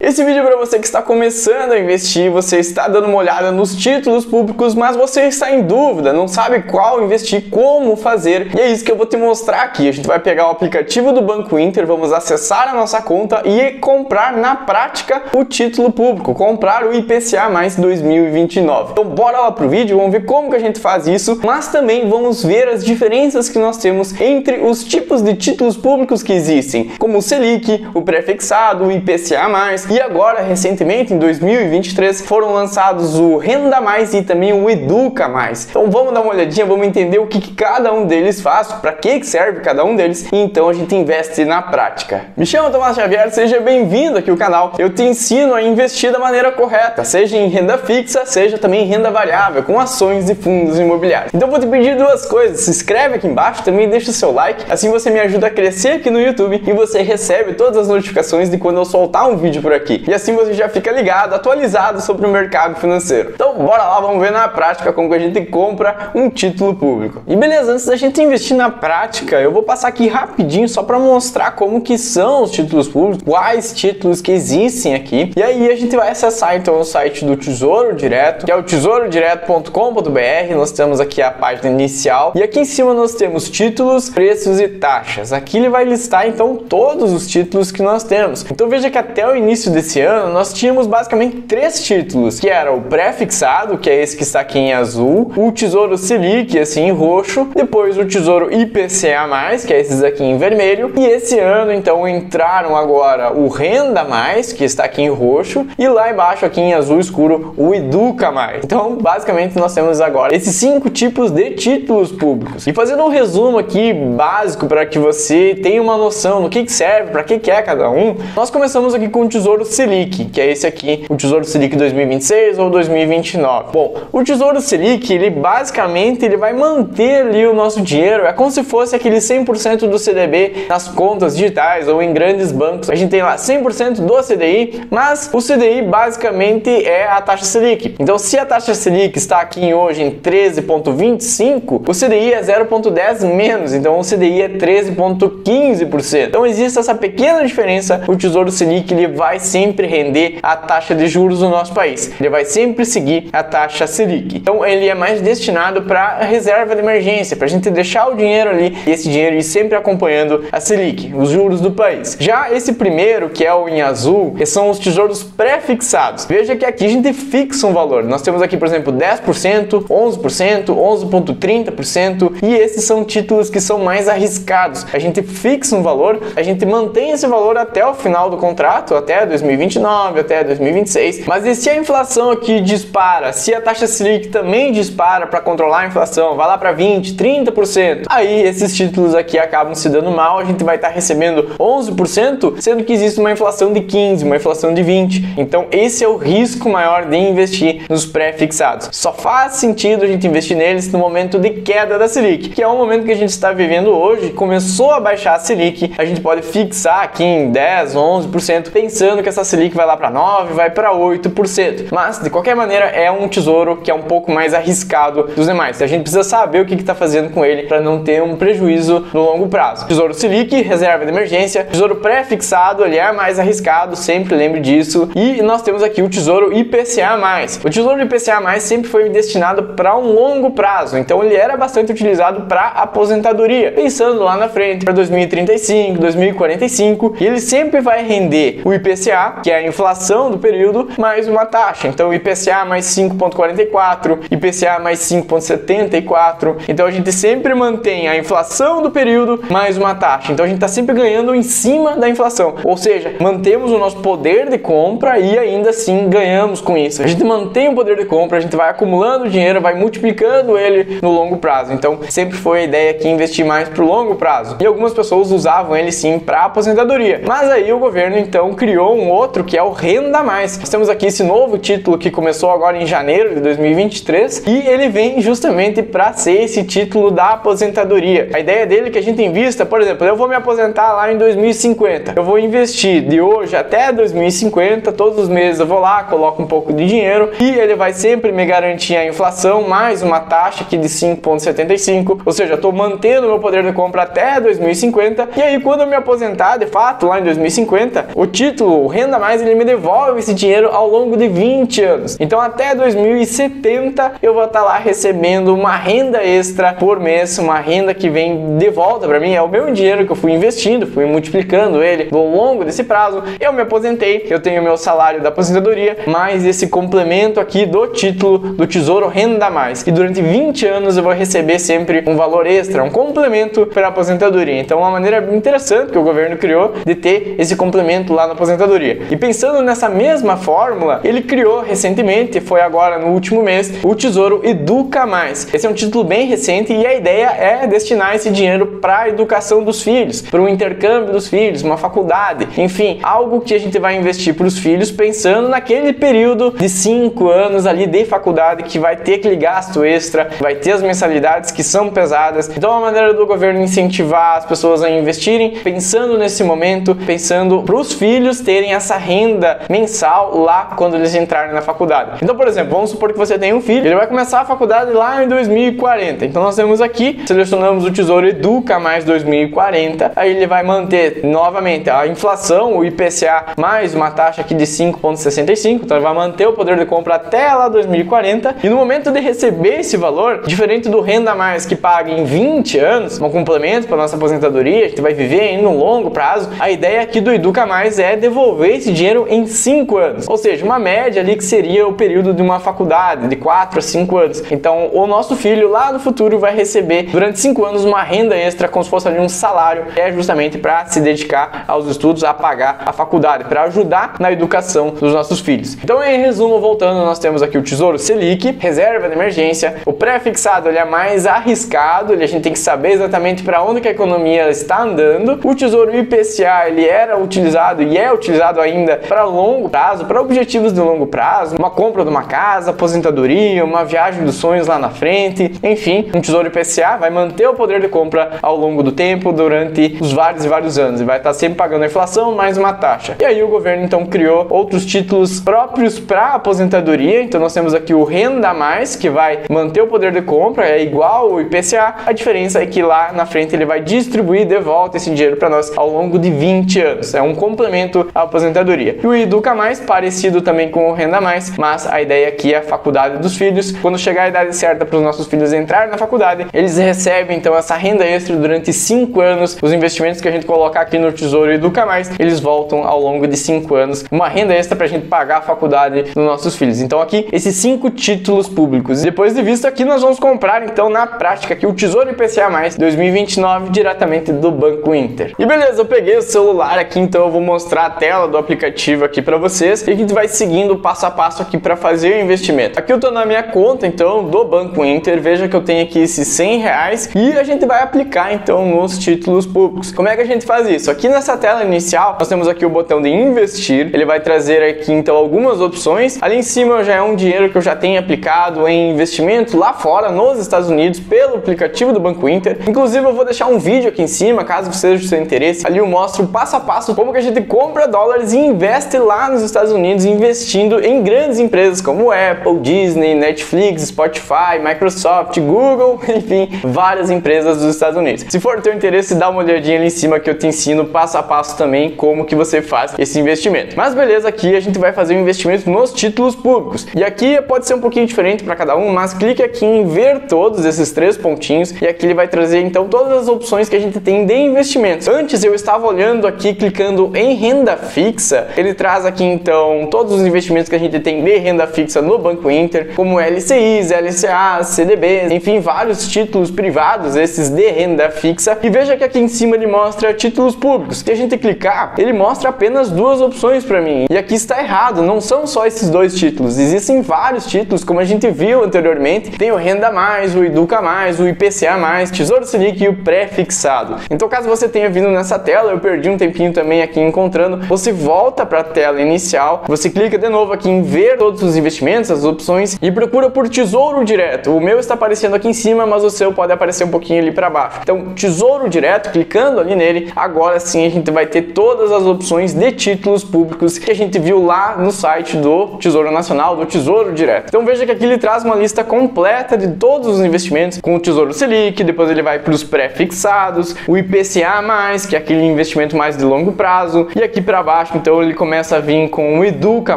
Esse vídeo é para você que está começando a investir, você está dando uma olhada nos títulos públicos, mas você está em dúvida, não sabe qual investir, como fazer, e é isso que eu vou te mostrar aqui. A gente vai pegar o aplicativo do Banco Inter, vamos acessar a nossa conta e comprar na prática o título público, comprar o IPCA mais 2029. Então bora lá pro vídeo, vamos ver como que a gente faz isso, mas também vamos ver as diferenças que nós temos entre os tipos de títulos públicos que existem, como o Selic, o pré-fixado, o IPCA+, e agora, recentemente, em 2023, foram lançados o Renda Mais e também o Educa Mais. Então vamos dar uma olhadinha, vamos entender o que cada um deles faz, para que serve cada um deles, e então a gente investe na prática. Me chamo Tomás Xavier, seja bem-vindo aqui ao canal. Eu te ensino a investir da maneira correta, seja em renda fixa, seja também em renda variável, com ações e fundos imobiliários. Então vou te pedir duas coisas, se inscreve aqui embaixo, também deixa o seu like, assim você me ajuda a crescer aqui no YouTube e você recebe todas as notificações de quando eu soltar um vídeo por aqui. E assim você já fica ligado, atualizado sobre o mercado financeiro. Então bora lá, vamos ver na prática como que a gente compra um título público. E beleza, antes da gente investir na prática, eu vou passar aqui rapidinho só para mostrar como que são os títulos públicos, quais títulos que existem aqui. E aí a gente vai acessar então o site do Tesouro Direto, que é o tesourodireto.com.br. Nós temos aqui a página inicial e aqui em cima nós temos títulos, preços e taxas. Aqui ele vai listar então todos os títulos que nós temos. Então veja que até o início desse ano nós tínhamos basicamente três títulos, que era o pré-fixado, que é esse que está aqui em azul, o Tesouro Selic, assim em roxo, depois o Tesouro IPCA+, que é esses aqui em vermelho, e esse ano então entraram agora o Renda Mais, que está aqui em roxo, e lá embaixo aqui em azul escuro o Educa Mais. Então basicamente nós temos agora esses 5 tipos de títulos públicos. E fazendo um resumo aqui básico para que você tenha uma noção do que serve, para que é cada um, nós começamos aqui com o Tesouro Selic, que é esse aqui, o Tesouro Selic 2026 ou 2029. Bom, o Tesouro Selic, ele basicamente vai manter ali o nosso dinheiro, é como se fosse aquele 100% do CDB nas contas digitais ou em grandes bancos. A gente tem lá 100% do CDI, mas o CDI basicamente é a taxa Selic. Então se a taxa Selic está aqui hoje em 13,25, o CDI é 0,10 menos, então o CDI é 13,15%. Então existe essa pequena diferença. O Tesouro Selic ele vai sempre render a taxa de juros do nosso país. Ele vai sempre seguir a taxa Selic. Então ele é mais destinado para reserva de emergência, para a gente deixar o dinheiro ali e esse dinheiro ir sempre acompanhando a Selic, os juros do país. Já esse primeiro, que é o em azul, são os tesouros pré-fixados. Veja que aqui a gente fixa um valor. Nós temos aqui, por exemplo, 10%, 11%, 11,30%, e esses são títulos que são mais arriscados. A gente fixa um valor, a gente mantém esse valor até o final do contrato, até 2029, até 2026. Mas e se a inflação aqui dispara, se a taxa Selic também dispara para controlar a inflação, vai lá para 20%, 30%, aí esses títulos aqui acabam se dando mal, a gente vai estar recebendo 11%, sendo que existe uma inflação de 15%, uma inflação de 20%. Então esse é o risco maior de investir nos pré-fixados. Só faz sentido a gente investir neles no momento de queda da Selic, que é o momento que a gente está vivendo hoje. Começou a baixar a Selic, a gente pode fixar aqui em 10%, 11%, pensando que essa Selic vai lá para 9%, vai para 8%. Mas, de qualquer maneira, é um tesouro que é um pouco mais arriscado dos demais. A gente precisa saber o que está fazendo com ele para não ter um prejuízo no longo prazo. Tesouro Selic, reserva de emergência. Tesouro pré-fixado, ele é mais arriscado, sempre lembre disso. E nós temos aqui o Tesouro IPCA+. O Tesouro IPCA+, sempre foi destinado para um longo prazo. Então, ele era bastante utilizado para aposentadoria, pensando lá na frente, para 2035, 2045. E ele sempre vai render o IPCA, que é a inflação do período, mais uma taxa. Então IPCA mais 5,44, IPCA mais 5,74. Então a gente sempre mantém a inflação do período mais uma taxa. Então a gente está sempre ganhando em cima da inflação. Ou seja, mantemos o nosso poder de compra e ainda assim ganhamos com isso. A gente mantém o poder de compra, a gente vai acumulando dinheiro, vai multiplicando ele no longo prazo. Então sempre foi a ideia aqui investir mais para o longo prazo. E algumas pessoas usavam ele sim para aposentadoria. Mas aí o governo então criou um outro que é o Renda Mais. Nós temos aqui esse novo título que começou agora em janeiro de 2023 e ele vem justamente para ser esse título da aposentadoria. A ideia dele é que a gente invista, por exemplo, eu vou me aposentar lá em 2050. Eu vou investir de hoje até 2050, todos os meses eu vou lá, coloco um pouco de dinheiro e ele vai sempre me garantir a inflação mais uma taxa aqui de 5,75, ou seja, eu estou mantendo meu poder de compra até 2050 e aí quando eu me aposentar de fato lá em 2050, o título, Renda Mais ele me devolve esse dinheiro ao longo de 20 anos. Então até 2070 eu vou estar lá recebendo uma renda extra por mês, uma renda que vem de volta para mim, é o meu dinheiro que eu fui investindo, fui multiplicando ele ao longo desse prazo. Eu me aposentei, eu tenho meu salário da aposentadoria, mais esse complemento aqui do título do Tesouro Renda Mais. E durante 20 anos eu vou receber sempre um valor extra, um complemento para a aposentadoria. Então é uma maneira interessante que o governo criou de ter esse complemento lá na aposentadoria. E pensando nessa mesma fórmula, ele criou recentemente, foi agora no último mês, o Tesouro Educa Mais. Esse é um título bem recente e a ideia é destinar esse dinheiro para a educação dos filhos, para o intercâmbio dos filhos, uma faculdade, enfim, algo que a gente vai investir para os filhos pensando naquele período de 5 anos ali de faculdade que vai ter aquele gasto extra, vai ter as mensalidades que são pesadas. Então é uma maneira do governo incentivar as pessoas a investirem pensando nesse momento, pensando para os filhos terem essa renda mensal lá quando eles entrarem na faculdade. Então, por exemplo, vamos supor que você tem um filho, ele vai começar a faculdade lá em 2040. Então nós temos aqui, selecionamos o Tesouro Educa Mais 2040, aí ele vai manter novamente a inflação, o IPCA, mais uma taxa aqui de 5,65, então ele vai manter o poder de compra até lá 2040, e no momento de receber esse valor, diferente do Renda Mais que paga em 20 anos, um complemento para nossa aposentadoria, a gente vai viver em um longo prazo, a ideia aqui do Educa Mais é devolver esse dinheiro em 5 anos, ou seja, uma média ali que seria o período de uma faculdade, de 4 a 5 anos. Então o nosso filho lá no futuro vai receber durante 5 anos uma renda extra, como se fosse ali um salário, que é justamente para se dedicar aos estudos, a pagar a faculdade, para ajudar na educação dos nossos filhos. Então, em resumo, voltando, nós temos aqui o Tesouro Selic, reserva de emergência, o pré-fixado ele é mais arriscado, a gente tem que saber exatamente para onde que a economia está andando. O Tesouro IPCA ele era utilizado e é utilizado ainda para longo prazo, para objetivos de longo prazo, uma compra de uma casa, aposentadoria, uma viagem dos sonhos lá na frente, enfim, um Tesouro IPCA vai manter o poder de compra ao longo do tempo, durante os vários e vários anos, e vai estar sempre pagando a inflação mais uma taxa. E aí o governo então criou outros títulos próprios para a aposentadoria. Então nós temos aqui o Renda Mais, que vai manter o poder de compra, é igual ao IPCA, a diferença é que lá na frente ele vai distribuir de volta esse dinheiro para nós ao longo de 20 anos, é um complemento à aposentadoria. E o Educa Mais, parecido também com o Renda Mais, mas a ideia aqui é a faculdade dos filhos. Quando chegar a idade certa para os nossos filhos entrarem na faculdade, eles recebem então essa renda extra durante 5 anos. Os investimentos que a gente colocar aqui no Tesouro Educa Mais, eles voltam ao longo de 5 anos, uma renda extra para a gente pagar a faculdade dos nossos filhos. Então aqui, esses 5 títulos públicos. Depois de visto aqui, nós vamos comprar então na prática aqui o Tesouro IPCA Mais 2029 diretamente do Banco Inter. E beleza, eu peguei o celular aqui, então eu vou mostrar a tela do aplicativo aqui para vocês e a gente vai seguindo passo a passo aqui para fazer o investimento. Aqui eu tô na minha conta então do Banco Inter, veja que eu tenho aqui esses R$100 e a gente vai aplicar então nos títulos públicos. Como é que a gente faz isso? Aqui nessa tela inicial, nós temos aqui o botão de investir, ele vai trazer aqui então algumas opções. Ali em cima já é um dinheiro que eu já tenho aplicado em investimentos lá fora, nos Estados Unidos, pelo aplicativo do Banco Inter. Inclusive eu vou deixar um vídeo aqui em cima, caso seja do seu interesse. Ali eu mostro passo a passo como que a gente compra dólares e investe lá nos Estados Unidos, investindo em grandes empresas como Apple, Disney, Netflix, Spotify, Microsoft, Google, enfim, várias empresas dos Estados Unidos. Se for do teu interesse, dá uma olhadinha ali em cima que eu te ensino passo a passo também como que você faz esse investimento. Mas beleza, aqui a gente vai fazer um investimento nos títulos públicos. E aqui pode ser um pouquinho diferente para cada um, mas clique aqui em ver todos esses 3 pontinhos e aqui ele vai trazer então todas as opções que a gente tem de investimentos. Antes eu estava olhando aqui, clicando em renda fixa, ele traz aqui então todos os investimentos que a gente tem de renda fixa no Banco Inter, como LCIs, LCAs, CDBs, enfim, vários títulos privados, esses de renda fixa. E veja que aqui em cima ele mostra títulos públicos. Se a gente clicar, ele mostra apenas 2 opções para mim. E aqui está errado, não são só esses 2 títulos, existem vários títulos, como a gente viu anteriormente. Tem o Renda Mais, o Educa Mais, o IPCA Mais, Tesouro Selic e o pré-fixado. Então, caso você tenha vindo nessa tela, eu perdi um tempinho também aqui encontrando, você volta para a tela inicial, você clica de novo aqui em ver todos os investimentos, as opções, e procura por Tesouro Direto. O meu está aparecendo aqui em cima, mas o seu pode aparecer um pouquinho ali para baixo. Então, Tesouro Direto, clicando ali nele, agora sim a gente vai ter todas as opções de títulos públicos que a gente viu lá no site do Tesouro Nacional, do Tesouro Direto. Então veja que aqui ele traz uma lista completa de todos os investimentos, com o Tesouro Selic, depois ele vai para os pré-fixados, o IPCA+, que é aquele investimento mais de longo prazo, e aqui para baixo baixo, então ele começa a vir com o Educa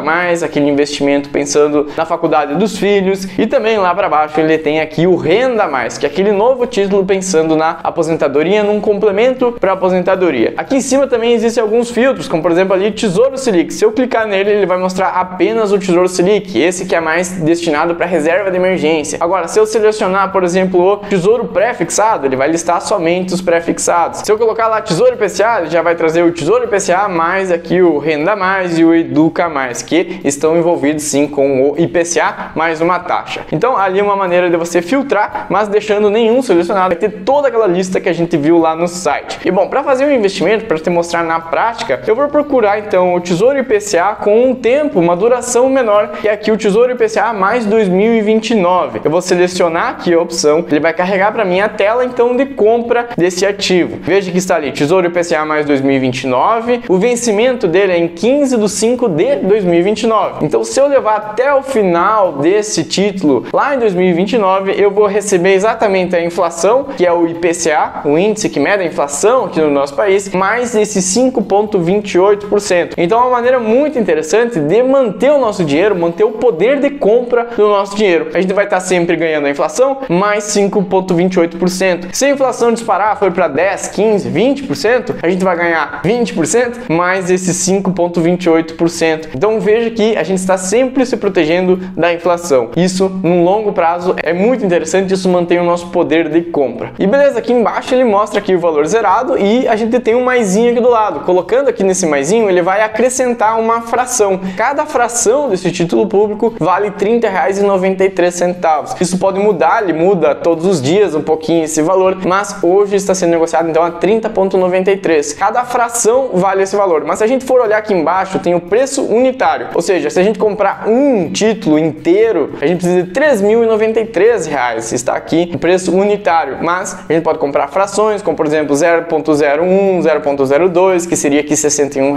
Mais, aquele investimento pensando na faculdade dos filhos, e também lá para baixo ele tem aqui o Renda Mais, que é aquele novo título pensando na aposentadoria, num complemento para aposentadoria. Aqui em cima também existem alguns filtros, como por exemplo ali Tesouro Selic. Se eu clicar nele, ele vai mostrar apenas o Tesouro Selic, esse que é mais destinado para reserva de emergência. Agora, se eu selecionar, por exemplo, o Tesouro Pré-fixado, ele vai listar somente os pré-fixados. Se eu colocar lá Tesouro IPCA, ele já vai trazer o Tesouro IPCA mais aqui o Renda Mais e o Educa Mais, que estão envolvidos sim com o IPCA mais uma taxa. Então ali é uma maneira de você filtrar, mas deixando nenhum selecionado, vai ter toda aquela lista que a gente viu lá no site. E bom, para fazer um investimento, para te mostrar na prática, eu vou procurar então o Tesouro IPCA com um tempo, uma duração menor, que é aqui o Tesouro IPCA mais 2029. Eu vou selecionar aqui a opção, ele vai carregar para mim a tela então de compra desse ativo. Veja que está ali Tesouro IPCA mais 2029, o vencimento dele é em 15/5 de 2029. Então se eu levar até o final desse título lá em 2029, eu vou receber exatamente a inflação, que é o IPCA, o índice que mede a inflação aqui no nosso país, mais esse 5,28%. Então é uma maneira muito interessante de manter o nosso dinheiro, manter o poder de compra do nosso dinheiro. A gente vai estar sempre ganhando a inflação mais 5,28%. Se a inflação disparar, for para 10, 15, 20%, a gente vai ganhar 20% mais esse 5,28%. Então veja que a gente está sempre se protegendo da inflação. Isso, num longo prazo, é muito interessante, isso mantém o nosso poder de compra. E beleza, aqui embaixo ele mostra aqui o valor zerado e a gente tem um maisinho aqui do lado. Colocando aqui nesse maisinho, ele vai acrescentar uma fração. Cada fração desse título público vale R$ 30,93. Isso pode mudar, ele muda todos os dias um pouquinho esse valor, mas hoje está sendo negociado então a 30,93. Cada fração vale esse valor, mas se a gente for olhar aqui embaixo, tem o preço unitário, ou seja, se a gente comprar um título inteiro, a gente precisa de R$ 3.093, está aqui o preço unitário, mas a gente pode comprar frações, como por exemplo 0,01, 0,02, que seria aqui R$ 61,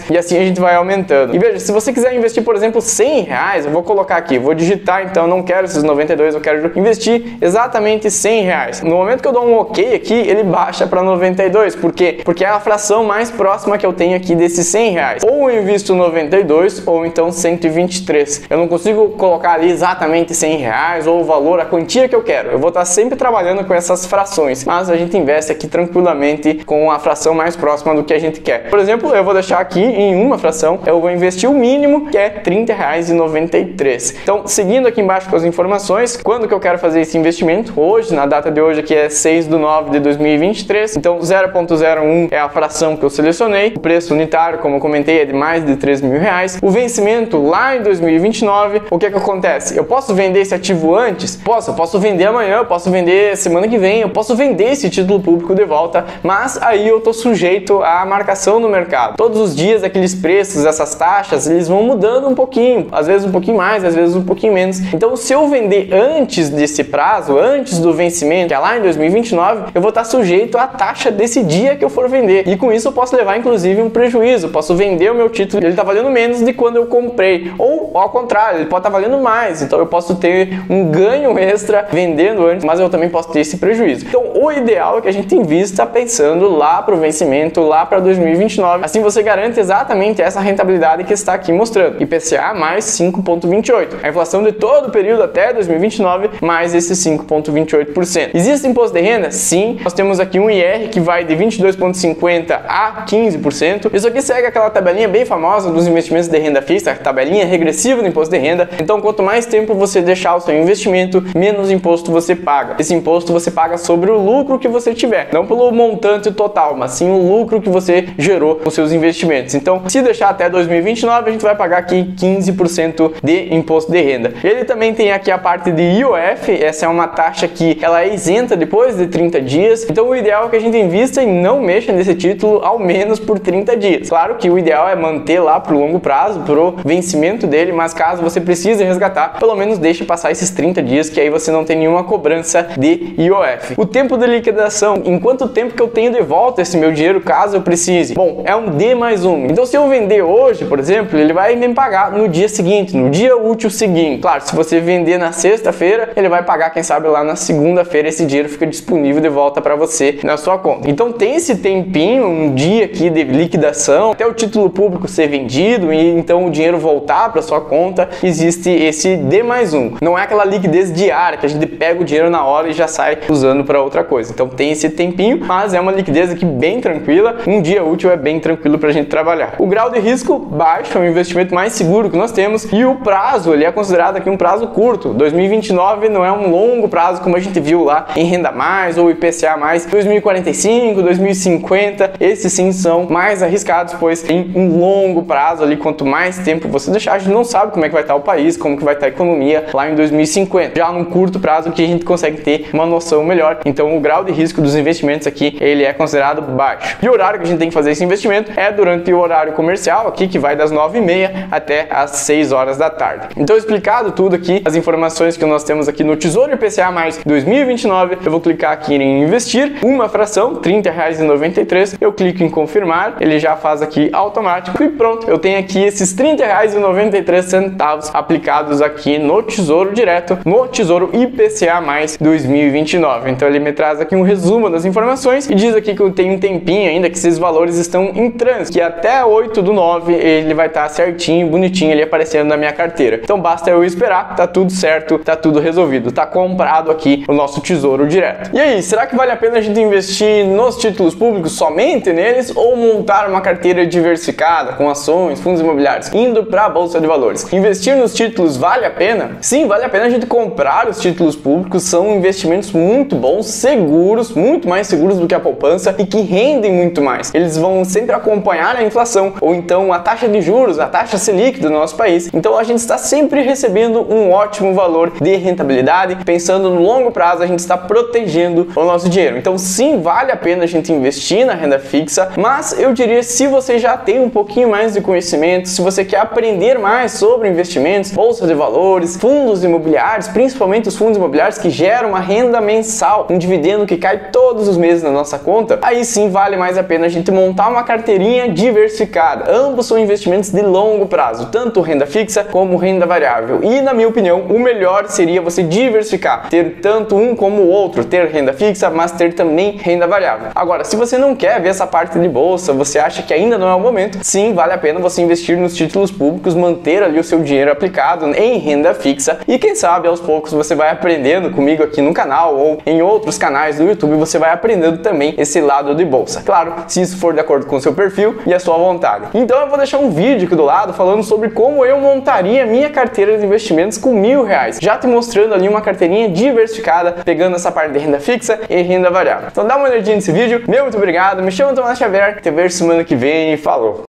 e assim a gente vai aumentando. E veja, se você quiser investir, por exemplo, R$ 100, eu vou colocar aqui, vou digitar então, não quero esses 92, eu quero investir exatamente R$ 100. No momento que eu dou um OK aqui, ele baixa para 92, por quê? Porque é a fração mais próxima que eu tenho aqui desses R$ 100. Ou eu invisto 92, ou então 123. Eu não consigo colocar ali exatamente R$ 100 ou o valor, a quantia que eu quero. Eu vou estar sempre trabalhando com essas frações, mas a gente investe aqui tranquilamente com a fração mais próxima do que a gente quer. Por exemplo, eu vou deixar aqui em uma fração, eu vou investir o mínimo, que é R$ 30,93. Então, seguindo aqui embaixo com as informações, quando que eu quero fazer esse investimento? Hoje, na data de hoje aqui é 6/9/2023, então 0,01 é a fração que eu selecionei, o preço unitário, como eu comentei, é de mais de R$ 3.000, o vencimento lá em 2029, o que acontece? Eu posso vender esse ativo antes? Eu posso vender amanhã, eu posso vender semana que vem, eu posso vender esse título público de volta, mas aí eu tô sujeito à marcação no mercado. Todos os dias aqueles preços, essas taxas, eles vão mudando um pouquinho, às vezes um pouquinho mais, às vezes um pouquinho menos. Então se eu vender antes desse prazo, antes do vencimento, que é lá em 2029, eu vou estar sujeito à taxa desse dia que eu for vender. E com isso eu posso levar inclusive um prejuízo, eu posso vender o meu título, ele tá valendo menos de quando eu comprei, ou ao contrário, ele pode estar valendo mais, então eu posso ter um ganho extra vendendo antes, mas eu também posso ter esse prejuízo. Então o ideal é que a gente invista pensando lá para o vencimento, lá para 2029, assim você garante exatamente essa rentabilidade que está aqui mostrando, IPCA mais 5,28, a inflação de todo o período até 2029 mais esse 5,28%. Existe imposto de renda? Sim, nós temos aqui um IR que vai de 22,50% a 15%. Isso aqui segue aquela tabelinha bem famosa dos investimentos de renda fixa, a tabelinha regressiva do imposto de renda. Então quanto mais tempo você deixar o seu investimento, menos imposto você paga. Esse imposto você paga sobre o lucro que você tiver, não pelo montante total, mas sim o lucro que você gerou com seus investimentos. Então, se deixar até 2029, a gente vai pagar aqui 15% de imposto de renda. Ele também tem aqui a parte de IOF, essa é uma taxa que ela é isenta depois de 30 dias. Então, o ideal é que a gente invista e não mexa nesse título ao menos por 30 dias. Claro que o ideal é manter lá pro longo prazo, pro vencimento dele, mas caso você precise resgatar, pelo menos deixe passar esses 30 dias, que aí você não tem nenhuma cobrança de IOF. O tempo de liquidação, em quanto tempo que eu tenho de volta esse meu dinheiro caso eu precise? Bom, é um D+1. Então se eu vender hoje, por exemplo, ele vai me pagar no dia seguinte, no dia útil seguinte. Claro, se você vender na sexta-feira, ele vai pagar, quem sabe, lá na segunda-feira, esse dinheiro fica disponível de volta para você na sua conta. Então tem esse tempinho, um dia aqui de liquidação, até o título público ser vendido e então o dinheiro voltar para sua conta, existe esse D+1. Não é aquela liquidez diária que a gente pega o dinheiro na hora e já sai usando para outra coisa. Então tem esse tempinho, mas é uma liquidez aqui bem tranquila. Um dia útil é bem tranquilo para a gente trabalhar. O grau de risco baixo, é o investimento mais seguro que nós temos, e o prazo, ele é considerado aqui um prazo curto. 2029 não é um longo prazo como a gente viu lá em Renda Mais ou IPCA+. 2045, 2050, esses sim são mais arriscados, pois tem um longo prazo ali. Quanto mais tempo você deixar, a gente não sabe como é que vai estar o país, como que vai estar a economia lá em 2050. Já num curto prazo que a gente consegue ter uma noção melhor. Então o grau de risco dos investimentos aqui, ele é considerado baixo. E o horário que a gente tem que fazer esse investimento é durante o horário comercial aqui, que vai das 9h30 até as 6 horas da tarde. Então explicado tudo aqui, as informações que nós temos aqui no Tesouro IPCA+ 2029, eu vou clicar aqui em investir, uma fração, R$ 30,93, eu clico em confirmar, ele já faz aqui automático e pronto, eu tenho aqui esses R$ 30,93 aplicados aqui no Tesouro Direto, no Tesouro IPCA+ 2029. Então ele me traz aqui um resumo das informações e diz aqui que eu tenho um tempinho ainda, que esses valores estão em trânsito, que até 8/9 ele vai estar certinho, bonitinho ali aparecendo na minha carteira. Então basta eu esperar, tá tudo certo, tá tudo resolvido, tá comprado aqui o nosso Tesouro Direto. E aí, será que vale a pena a gente investir nos títulos públicos, somente neles, ou montar uma carteira diversificada com ações, fundos imobiliários, indo para a Bolsa de Valores? Investir nos títulos vale a pena? Sim, vale a pena a gente comprar os títulos públicos, são investimentos muito bons, seguros, muito mais seguros do que a poupança e que rendem muito mais. Eles vão sempre acompanhar a inflação, ou então a taxa de juros, a taxa Selic do nosso país. Então a gente está sempre recebendo um ótimo valor de rentabilidade. Pensando no longo prazo, a gente está protegendo o nosso dinheiro. Então sim, vale a pena a gente investir na renda fixa, mas eu diria, se você já tem um pouquinho mais de conhecimento, se você quer aprender mais sobre investimentos, bolsa de valores, fundos imobiliários, principalmente os fundos imobiliários que geram uma renda mensal, um dividendo que cai todos os meses na nossa conta, aí sim vale mais a pena a gente montar uma carteirinha diversificada. Ambos são investimentos de longo prazo, tanto renda fixa como renda variável. E na minha opinião, o melhor seria você diversificar, ter tanto um como o outro, ter renda fixa, mas ter também renda variável. Agora, se você não quer ver essa parte de bolsa, você acha que ainda não é o momento, sim, vale a pena você investir nos títulos públicos, manter ali o seu dinheiro aplicado em renda fixa e quem sabe aos poucos você vai aprendendo comigo aqui no canal ou em outros canais do YouTube, você vai aprendendo também esse lado de bolsa. Claro, se isso for de acordo com o seu perfil e a sua vontade. Então eu vou deixar um vídeo aqui do lado falando sobre como eu montaria minha carteira de investimentos com R$1.000, já te mostrando ali uma carteirinha diversificada, pegando essa parte de renda fixa e renda variável. Então dá uma olhadinha nesse vídeo, muito obrigado, me chamo Tomás Xavier, te vejo semana que vem e falou!